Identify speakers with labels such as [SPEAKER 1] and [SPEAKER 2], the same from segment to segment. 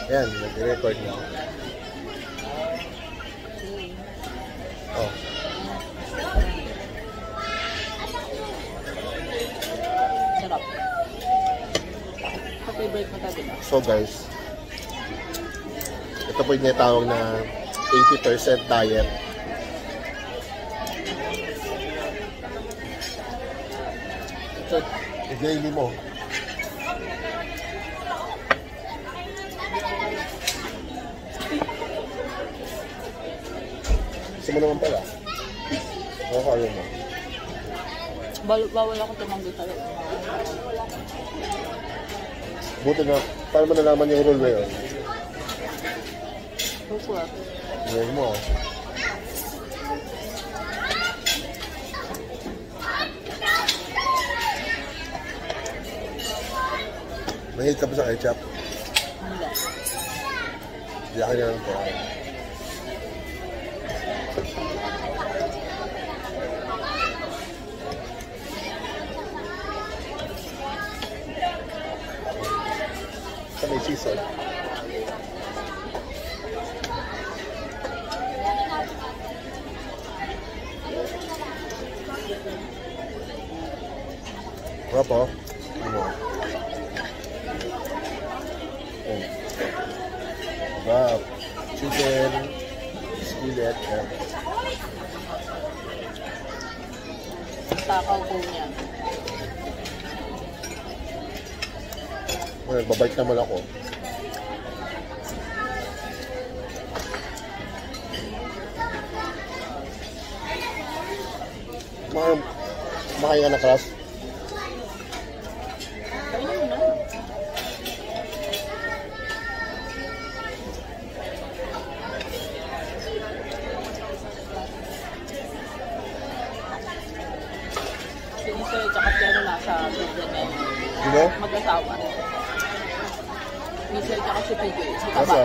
[SPEAKER 1] Ayan, nag-record na. Oh.
[SPEAKER 2] Sarap. Sa favorite mo tabi na.
[SPEAKER 1] So guys, ito po yung tinatawag na 80% diet. So, i-daily mo. Gusto mo naman pala. Nakakaya mo.
[SPEAKER 2] Bawal ako tumanggi sa'yo.
[SPEAKER 1] Buti na, paano mo nalaman yung rule ngayon?
[SPEAKER 2] Susulat.
[SPEAKER 1] Ngayon mo ah. Mahilig ka ba sa ketchup?
[SPEAKER 2] Hindi.
[SPEAKER 1] Hindi ako yan po. Sa may season. Rapo. Ano? Wrap. Chicken. Skillet.
[SPEAKER 2] Takaw po niya.
[SPEAKER 1] Well, babait naman ako. Makain ka na, Kras?
[SPEAKER 2] Kainin mo na. Sinisa yung tsaka siya nasa video na yun.
[SPEAKER 1] Sino?
[SPEAKER 2] Mag-asawa. Michelle tsaka si PJ. Si
[SPEAKER 1] Nasa?
[SPEAKER 2] Taba.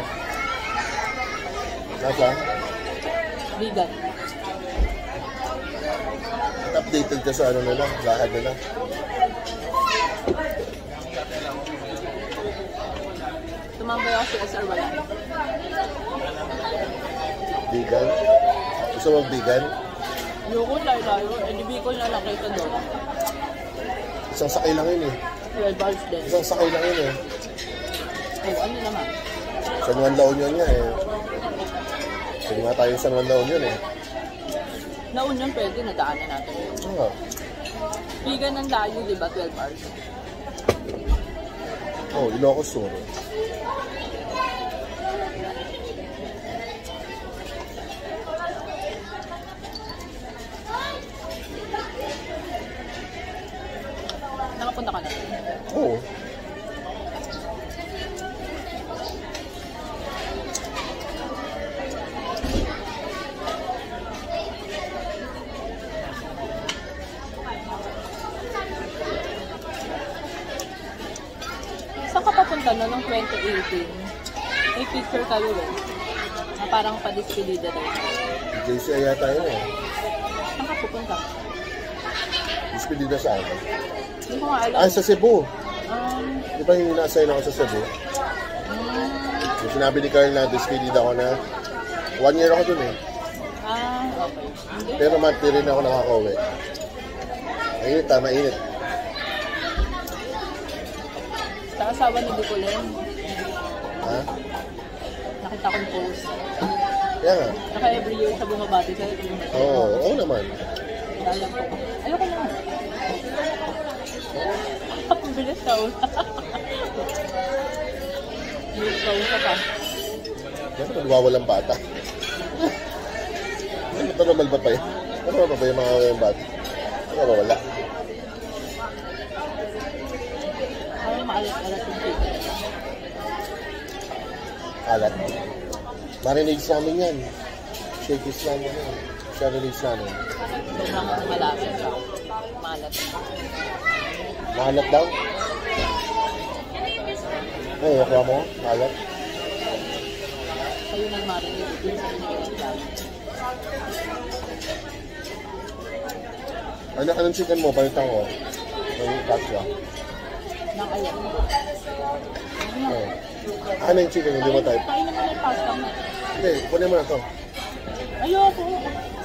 [SPEAKER 1] Nasa?
[SPEAKER 2] Vegan.
[SPEAKER 1] Updated ka sa ano nila, lahat nila.
[SPEAKER 2] Tumambay ako si SR wala.
[SPEAKER 1] Vegan? Gusto mo vegan?
[SPEAKER 2] Ayoko layo. Hindi ko na nakita doon.
[SPEAKER 1] Isang sakay lang yun eh.
[SPEAKER 2] 12 hours din.
[SPEAKER 1] Isang sakay lang yun eh.
[SPEAKER 2] Oh, ano naman?
[SPEAKER 1] San Juan La Union nga eh. Sige nga tayo San Juan La Union eh.
[SPEAKER 2] Naun yun pwede, nadaanan natin yun.
[SPEAKER 1] Oo.
[SPEAKER 2] Vegan ng layo, di ba? 12 hours.
[SPEAKER 1] Oh, Ilocos Sur.
[SPEAKER 2] Nakapunta ka na.
[SPEAKER 1] Oo.
[SPEAKER 2] Saan ka papunta no, noong 2018? May picture kayo eh. Na parang pa-despedida daw.
[SPEAKER 1] JCI yata yun eh.
[SPEAKER 2] Saan ka pupunta?
[SPEAKER 1] Despedida sa akin.
[SPEAKER 2] Hindi ko nga alam.
[SPEAKER 1] Ah, sa Cebu.
[SPEAKER 2] Um,
[SPEAKER 1] Di ba yung na-assign ako sa Cebu? Yung sinabi ni Carl na despedida ko na 1 year ako dun eh.
[SPEAKER 2] okay. Hindi.
[SPEAKER 1] Pero monthly rin ako nakaka-uwi. Mainit ha, mainit.
[SPEAKER 2] Sa asawa ni Dukulen.
[SPEAKER 1] Ha?
[SPEAKER 2] Nakita kong post.
[SPEAKER 1] Kaya nga.
[SPEAKER 2] Naka every year sa bumabati sa'yo.
[SPEAKER 1] Oo naman.
[SPEAKER 2] Alam ko. Ayoko na. Ang bilis ka. Bilis ka usa pa.
[SPEAKER 1] Bakit nagwawalang bata? Ito normal ba pa yun? Ano ba yung mga bata? Ano ba wala?
[SPEAKER 2] Ano maalat-alat yung chicken?
[SPEAKER 1] Alat. Marinades namin yan. Shakies namin yan. Marinades namin.
[SPEAKER 2] Sobrang malapit siya. Maalat.
[SPEAKER 1] Maalat daw? Ay, nakuha mo? Maalat?
[SPEAKER 2] Kayo nag-marinate. Dun sa pinag-ilan.
[SPEAKER 1] Ano ka ng chicken mo? Palitan ko. May kasya.
[SPEAKER 2] Ng ayan.
[SPEAKER 1] Oh. Ano yung chicken? Hindi mo type?
[SPEAKER 2] Kainin mo na yung pasta mo.
[SPEAKER 1] Hindi, kunin mo na to.
[SPEAKER 2] Ayoko.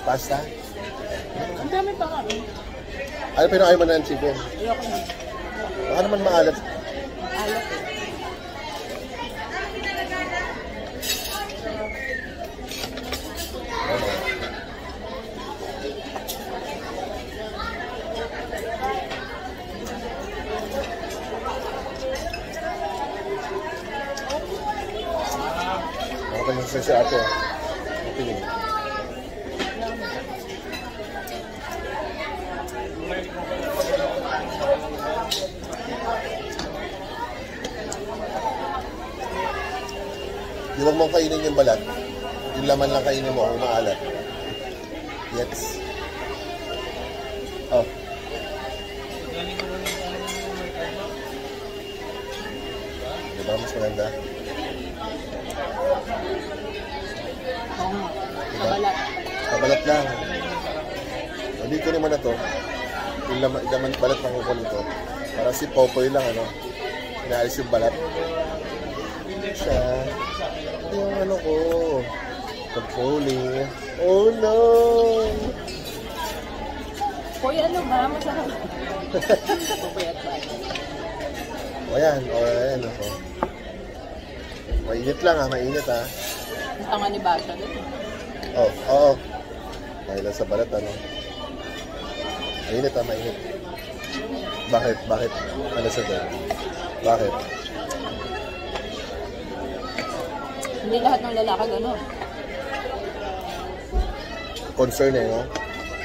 [SPEAKER 1] Pasta?
[SPEAKER 2] Ang dami pa nga.
[SPEAKER 1] Ano pero ayaw mo na ng chicken?
[SPEAKER 2] Ayoko na.
[SPEAKER 1] Baka naman maalat.
[SPEAKER 2] Alat eh.
[SPEAKER 1] Ako yung sa ate. Piling. Di wag mong kainin yung balat. Yung laman lang kainin mo kung maalat. Yes. Oh. Diba mas maganda?
[SPEAKER 2] Oo nga.
[SPEAKER 1] Diba?
[SPEAKER 2] Kabalat.
[SPEAKER 1] Kabalat lang. Hindi ko naman na to. Yung laman balat ng kuko nito. Para si Popoy lang ano. Inaalis yung balat. Siya. Yung ano ko. Pag-puli. Oh no!
[SPEAKER 2] Hoy, ano ba? Masarap. Pupuyat ba?
[SPEAKER 1] O yan. O yan ako. Mainit lang ha. Mainit ha.
[SPEAKER 2] Ang tanga ni Basha dito.
[SPEAKER 1] Oh, oo. Dahil lang sa balat ano. Mainit ha. Mainit. Bakit? Bakit? Ano sa doon? Bakit?
[SPEAKER 2] Hindi lahat ng lalaki gano'n.
[SPEAKER 1] Concern eh, no?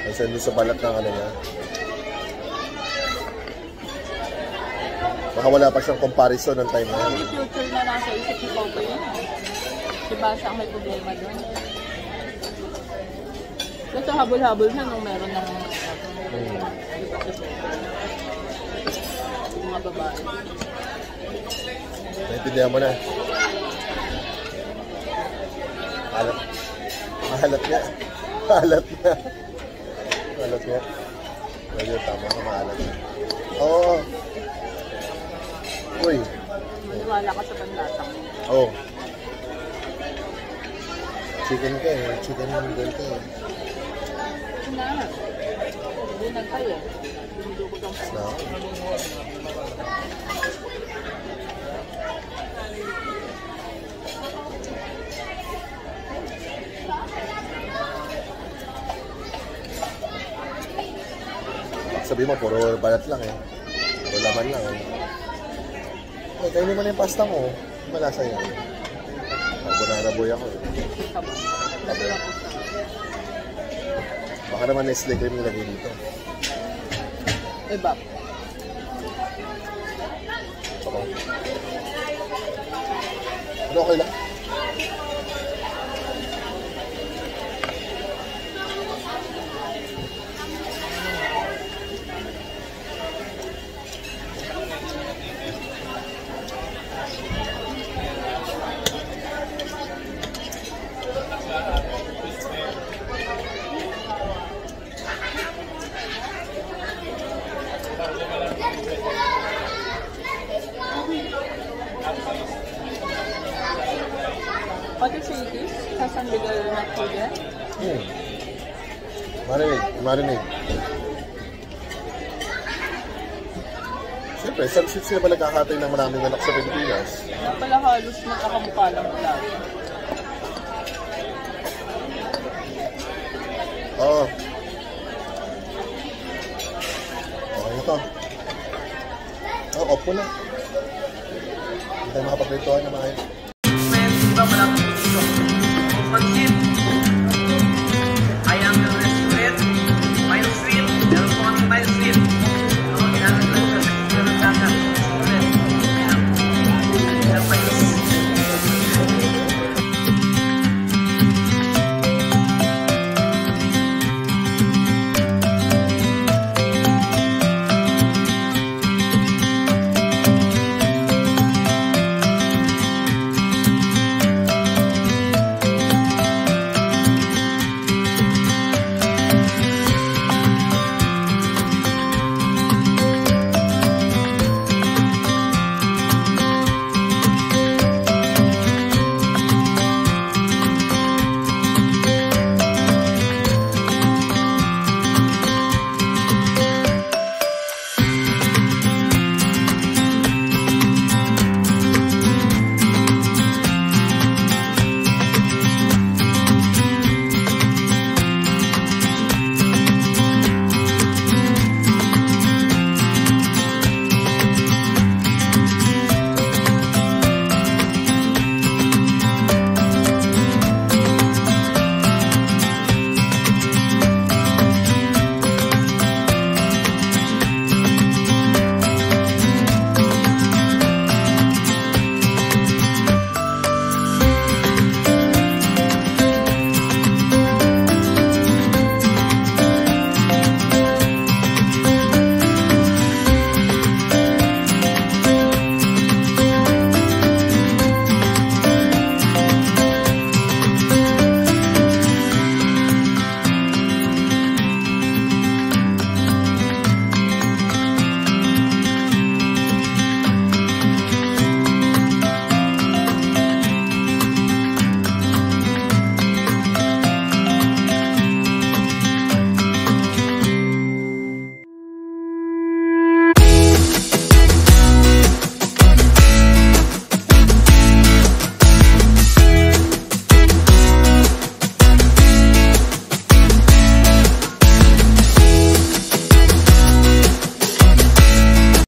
[SPEAKER 1] Concern doon sa balat ng ano niya. Baka wala pa siyang comparison ng time na yun.
[SPEAKER 2] Hindi future na nasa isip ni Popoy yun. Si Basha ang may problema doon. Kasi habol-habol na nung meron ng yung mga babae.
[SPEAKER 1] Naintindihan mo na. Halat. Mahalat nga. Mahalat nga. Mahalat nga. Medyo tama ka, mahalat nga. Oo. Uy.
[SPEAKER 2] Maniwala ka sa panlasa.
[SPEAKER 1] Oo. Chicken ka eh. Chicken noodle ka eh.
[SPEAKER 2] Na. Hindi nagkay eh. Dinudukot ang
[SPEAKER 1] Na. Sabi mo, puro balat lang eh. Puro laman lang eh. Ay, kainin mo na yung pasta mo. Malasa yan. Nabunaraboy ako eh.
[SPEAKER 2] taba. Labi lang ko sa.
[SPEAKER 1] Baka naman Nestle cream nilagay dito.
[SPEAKER 2] Iba.
[SPEAKER 1] Okay. Ano okay lang?
[SPEAKER 2] Pati chilies sa San Miguel na Chile.
[SPEAKER 1] Marinade. Siyempre, sila ba nagkakatay ng maraming anak sa Pilipinas?
[SPEAKER 2] Kaya pala halos magkakamukha lang lahat.
[SPEAKER 1] Oo. Okay na to. Off mo na. Hindi tayo makapaglituan na maayos.
[SPEAKER 3] Di ba malapit dito? Kung mag-gym